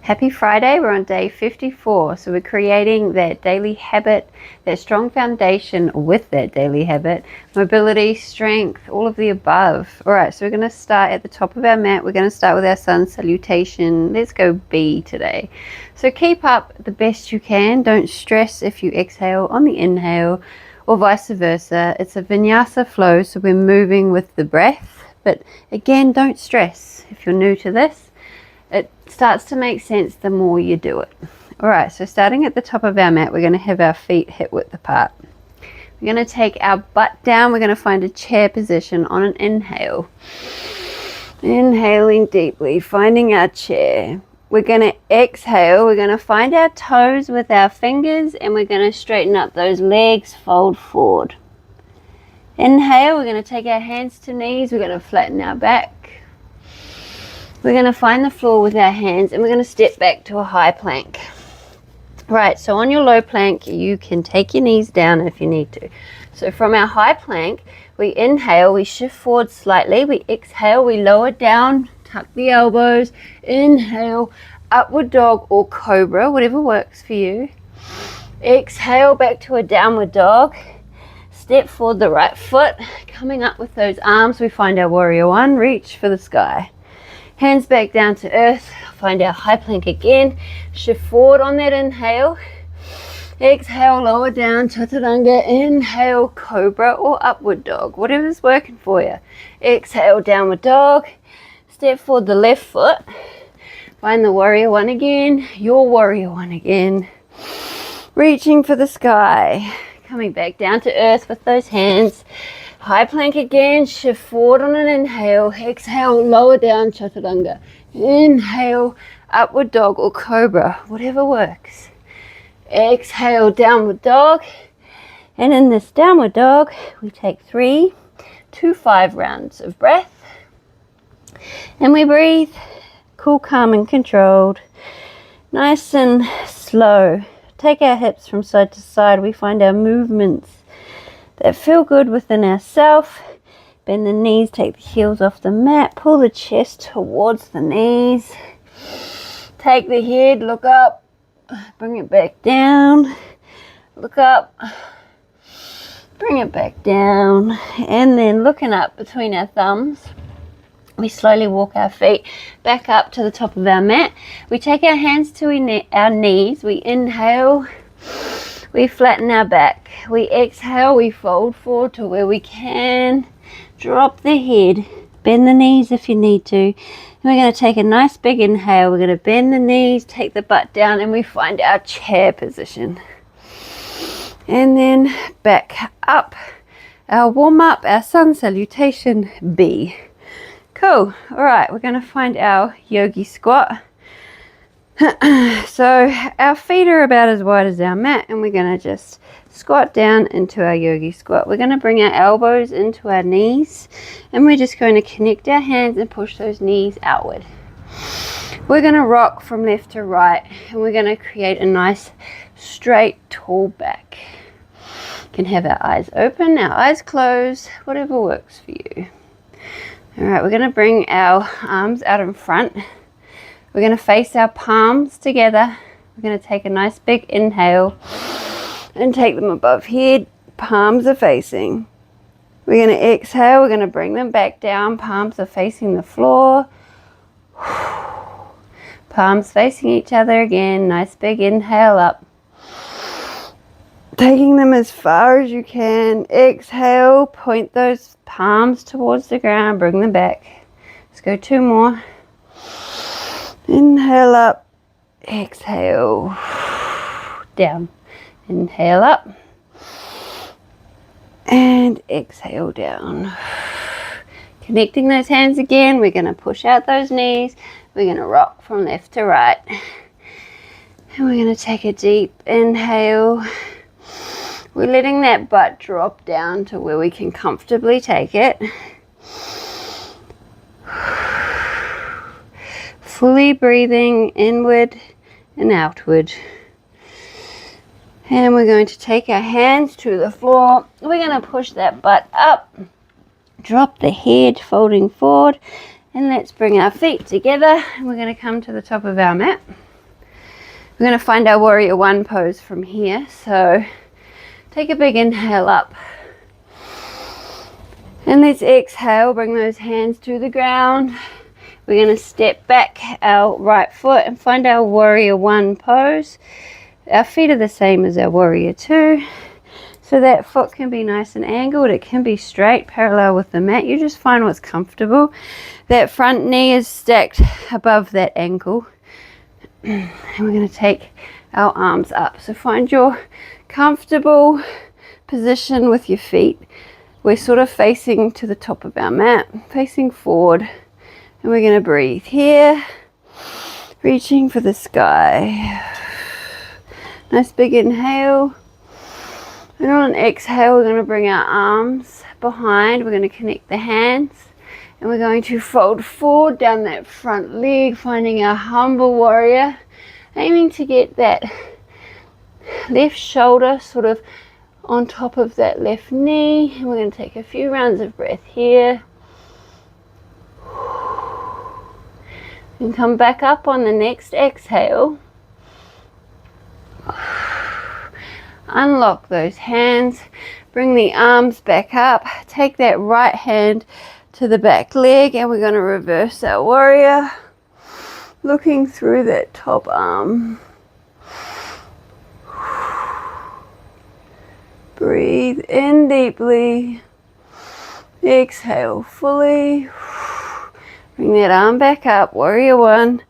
Happy Friday. We're on day 54. So we're creating that daily habit, that strong foundation with that daily habit, mobility, strength, all of the above. All right, so we're going to start at the top of our mat. We're going to start with our sun salutation. Let's go B today. So keep up the best you can. Don't stress if you exhale on the inhale or vice versa. It's a vinyasa flow, so we're moving with the breath. But again, don't stress if you're new to this. It starts to make sense the more you do it. All right, so starting at the top of our mat, we're going to have our feet hip width apart. We're going to take our butt down. We're going to find a chair position on an inhale. Inhaling deeply, finding our chair. We're going to exhale. We're going to find our toes with our fingers, and we're going to straighten up those legs, fold forward. Inhale, we're going to take our hands to knees. We're going to flatten our back. We're going to find the floor with our hands, and we're going to step back to a high plank. Right, so on your low plank, you can take your knees down if you need to. So from our high plank, we inhale, we shift forward slightly. We exhale, we lower down, tuck the elbows. Inhale, upward dog or cobra, whatever works for you. Exhale, back to a downward dog. Step forward the right foot. Coming up with those arms, we find our warrior one. Reach for the sky. Hands back down to earth, find our high plank again, shift forward on that inhale, exhale, lower down, chaturanga, inhale, cobra or upward dog, whatever's working for you. Exhale, downward dog, step forward the left foot, find the warrior one again, your warrior one again, reaching for the sky, coming back down to earth with those hands. High plank again, shift forward on an inhale, exhale, lower down, chaturanga. Inhale, upward dog or cobra, whatever works. Exhale, downward dog. And in this downward dog, we take 3 to 5 rounds of breath. And we breathe, cool, calm and controlled. Nice and slow. Take our hips from side to side. We find our movements that feel good within ourselves. Bend the knees, take the heels off the mat, pull the chest towards the knees. Take the head, look up, bring it back down, look up, bring it back down, and then looking up between our thumbs, we slowly walk our feet back up to the top of our mat. We take our hands to our knees, we inhale, we flatten our back. We exhale, we fold forward to where we can. Drop the head. Bend the knees if you need to. And we're going to take a nice big inhale. We're going to bend the knees, take the butt down, and we find our chair position. And then back up. Our warm up, our sun salutation B. Cool. All right, we're going to find our yogi squat. So our feet are about as wide as our mat, and we're going to just squat down into our yogi squat. We're going to bring our elbows into our knees, and we're just going to connect our hands and push those knees outward. We're going to rock from left to right, and we're going to create a nice straight tall back. You can have our eyes open, our eyes closed, whatever works for you. All right, we're going to bring our arms out in front. We're going to face our palms together. We're going to take a nice big inhale and take them above head. Palms are facing. We're going to exhale. We're going to bring them back down. Palms are facing the floor. Palms facing each other again. Nice big inhale up. Taking them as far as you can. Exhale. Point those palms towards the ground. Bring them back. Let's go 2 more. Inhale up, exhale, down. Inhale up, and exhale down. Connecting those hands again, we're going to push out those knees. We're going to rock from left to right. And we're going to take a deep inhale. We're letting that butt drop down to where we can comfortably take it. Fully breathing inward and outward. And we're going to take our hands to the floor. We're going to push that butt up. Drop the head, folding forward. And let's bring our feet together. And we're going to come to the top of our mat. We're going to find our warrior one pose from here. So take a big inhale up. And let's exhale, bring those hands to the ground. We're going to step back our right foot and find our warrior one pose. Our feet are the same as our warrior two. So that foot can be nice and angled. It can be straight, parallel with the mat. You just find what's comfortable. That front knee is stacked above that ankle. And we're going to take our arms up. So find your comfortable position with your feet. We're sort of facing to the top of our mat, facing forward. And we're going to breathe here, reaching for the sky. Nice big inhale. And on an exhale, we're going to bring our arms behind. We're going to connect the hands. And we're going to fold forward down that front leg, finding our humble warrior. Aiming to get that left shoulder sort of on top of that left knee. And we're going to take a few rounds of breath here. And come back up on the next exhale. Unlock those hands. Bring the arms back up. Take that right hand to the back leg and we're going to reverse our warrior. Looking through that top arm. Breathe in deeply. Exhale fully. Bring that arm back up, warrior one.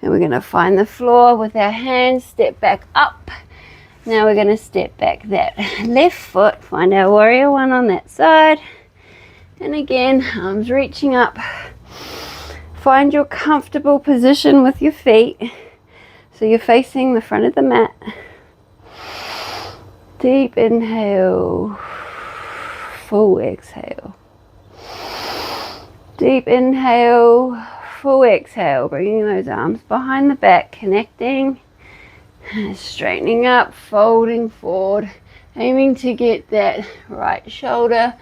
And we're going to find the floor with our hands, step back up. Now we're going to step back that left foot, find our warrior one on that side. And again, arms reaching up. Find your comfortable position with your feet. So you're facing the front of the mat. Deep inhale, full exhale. Deep inhale, full exhale. Bringing those arms behind the back, connecting. Straightening up, folding forward, aiming to get that right shoulder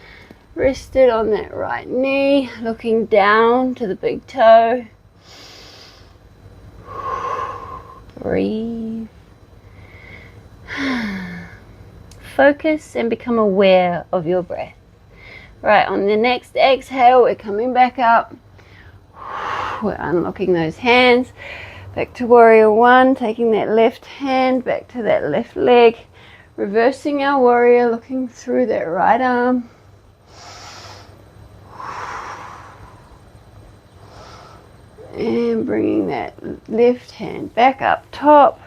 rested on that right knee, looking down to the big toe. Breathe. Focus and become aware of your breath. Right, on the next exhale, we're coming back up. We're unlocking those hands. Back to warrior one, taking that left hand back to that left leg. Reversing our warrior, looking through that right arm. And bringing that left hand back up top.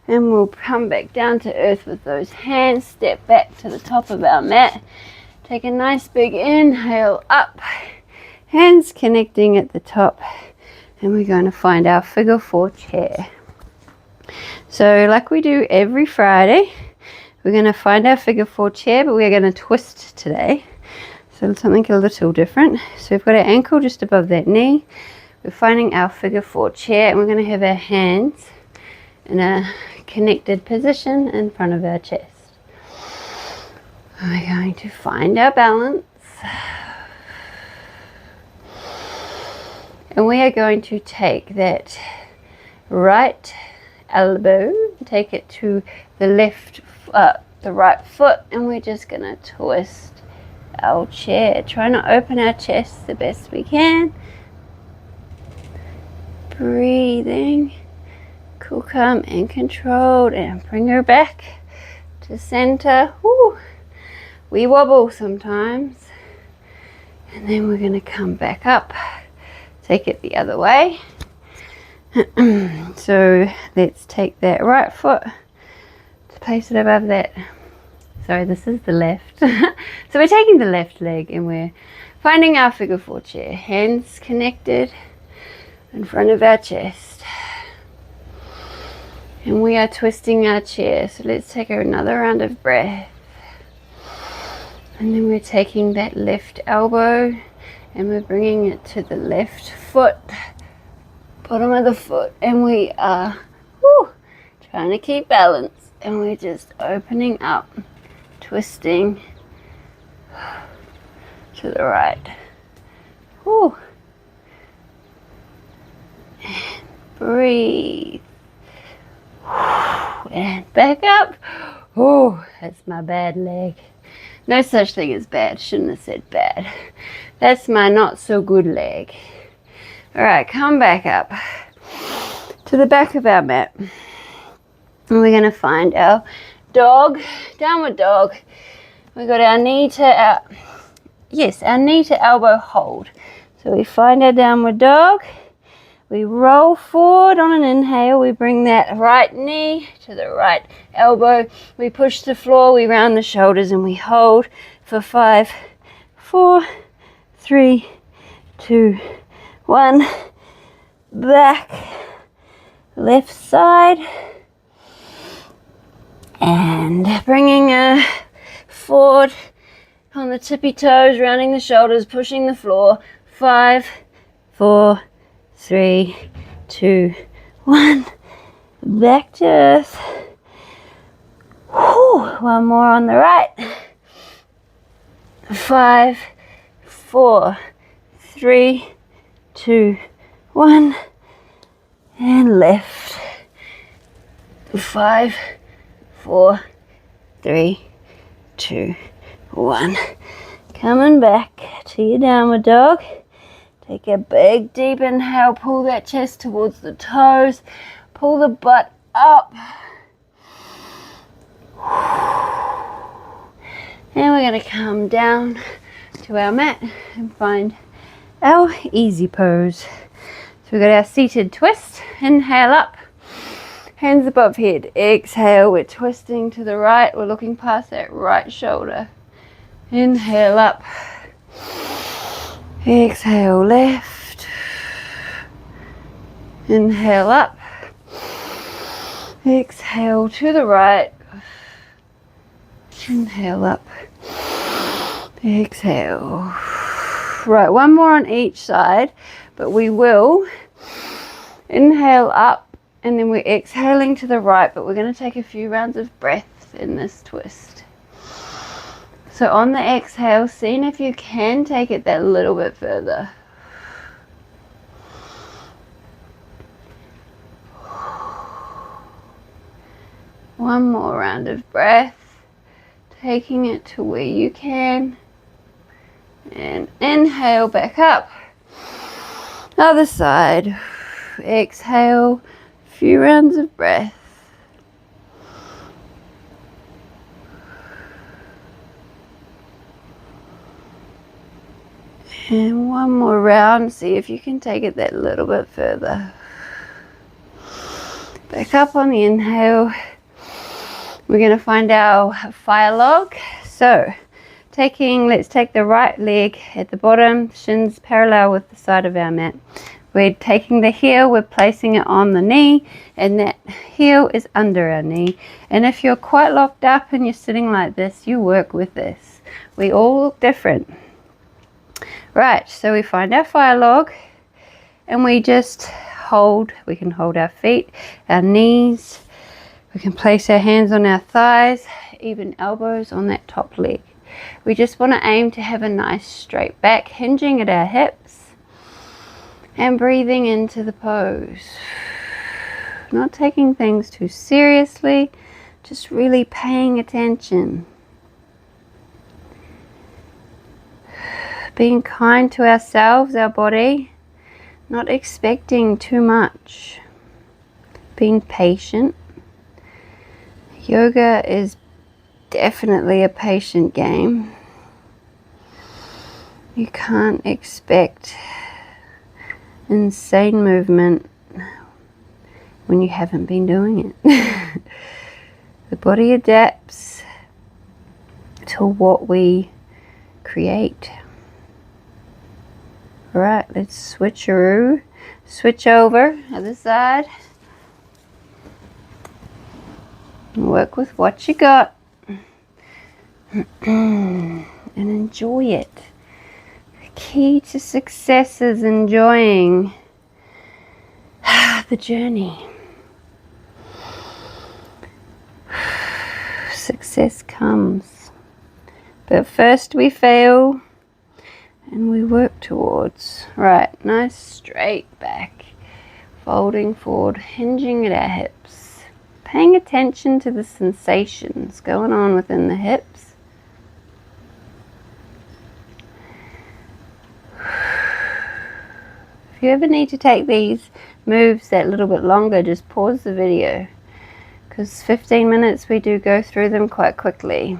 And we'll come back down to earth with those hands. Step back to the top of our mat. Take a nice big inhale up. Hands connecting at the top. And we're going to find our figure four chair. So like we do every Friday, we're going to find our figure four chair, but we're going to twist today. So something a little different. So we've got our ankle just above that knee. We're finding our figure four chair and we're going to have our hands in a connected position in front of our chest. We're going to find our balance. And we are going to take that right elbow, take it to the left, the right foot, and we're just going to twist our chair. Try not open our chest the best we can. Breathing, cool, calm, and controlled, and bring her back to center. Woo. We wobble sometimes, and then we're going to come back up. Take it the other way. So let's take that right foot to place it above that. Sorry, this is the left. So we're taking the left leg and we're finding our figure four chair. Hands connected in front of our chest. And we are twisting our chair. So let's take another round of breath. And then we're taking that left elbow and we're bringing it to the left foot, bottom of the foot, and we are trying to keep balance, and we're just opening up, twisting to the right. Woo. And breathe. And back up. Oh, that's my bad leg. No such thing as bad. Shouldn't have said bad. That's my not so good leg. Alright, come back up to the back of our mat. And we're going to find our dog, downward dog. We got our knee to our knee to elbow hold. So we find our downward dog. We roll forward on an inhale. We bring that right knee to the right elbow. We push the floor. We round the shoulders and we hold for 5, 4, 3, 2, 1. Back, left side, and bringing forward on the tippy toes, rounding the shoulders, pushing the floor. 5, 4, 3, 2, 1. Back to earth. Whew. One more on the right. 5, 4, 3, 2, 1. And left. 5, 4, 3, 2, 1. Coming back to your downward dog. Take a big deep inhale, pull that chest towards the toes, pull the butt up. And we're going to come down to our mat and find our easy pose. So we've got our seated twist, inhale up, hands above head, exhale, we're twisting to the right, we're looking past that right shoulder. Inhale up. Exhale left. Inhale up. Exhale to the right. Inhale up. Exhale. Right, one more on each side, but we will inhale up and then we're exhaling to the right, but we're going to take a few rounds of breath in this twist. So on the exhale, seeing if you can take it that little bit further. One more round of breath, taking it to where you can. And inhale back up. Other side. Exhale, a few rounds of breath. And one more round, see if you can take it that little bit further. Back up on the inhale. We're going to find our fire log. So, let's take the right leg at the bottom, shins parallel with the side of our mat. We're taking the heel, we're placing it on the knee, and that heel is under our knee. And if you're quite locked up and you're sitting like this, you work with this. We all look different. Right, so we find our fire log and we just hold. We can hold our feet, our knees. We can place our hands on our thighs, even elbows on that top leg. We just want to aim to have a nice straight back, hinging at our hips and breathing into the pose. Not taking things too seriously, just really paying attention. Being kind to ourselves, our body, not expecting too much. Being patient. Yoga is definitely a patient game. You can't expect insane movement when you haven't been doing it. The body adapts to what we create. Alright, let's switcheroo. Switch over, other side. Work with what you got. And enjoy it. The key to success is enjoying the journey. Success comes. But first we fail and we work towards. Right, nice straight back. Folding forward, hinging at our hips. paying attention to the sensations going on within the hips. If you ever need to take these moves that little bit longer, just pause the video, because 15 minutes we do go through them quite quickly.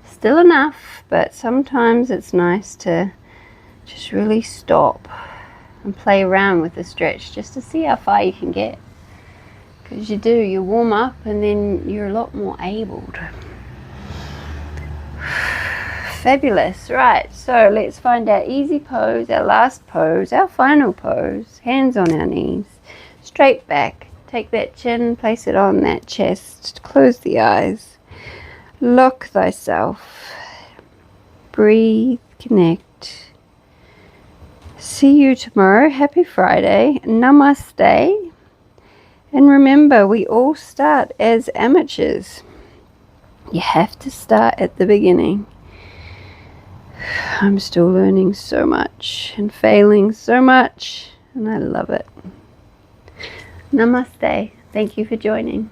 Still enough, but sometimes it's nice to just really stop and play around with the stretch just to see how far you can get. Because you warm up and then you're a lot more able. Fabulous. Right, so let's find our easy pose, our last pose, our final pose. Hands on our knees, straight back. Take that chin, place it on that chest. Close the eyes. Lock thyself. Breathe, connect. See you tomorrow. Happy Friday. Namaste. And remember, we all start as amateurs. You have to start at the beginning. I'm still learning so much and failing so much, and I love it. Namaste. Thank you for joining.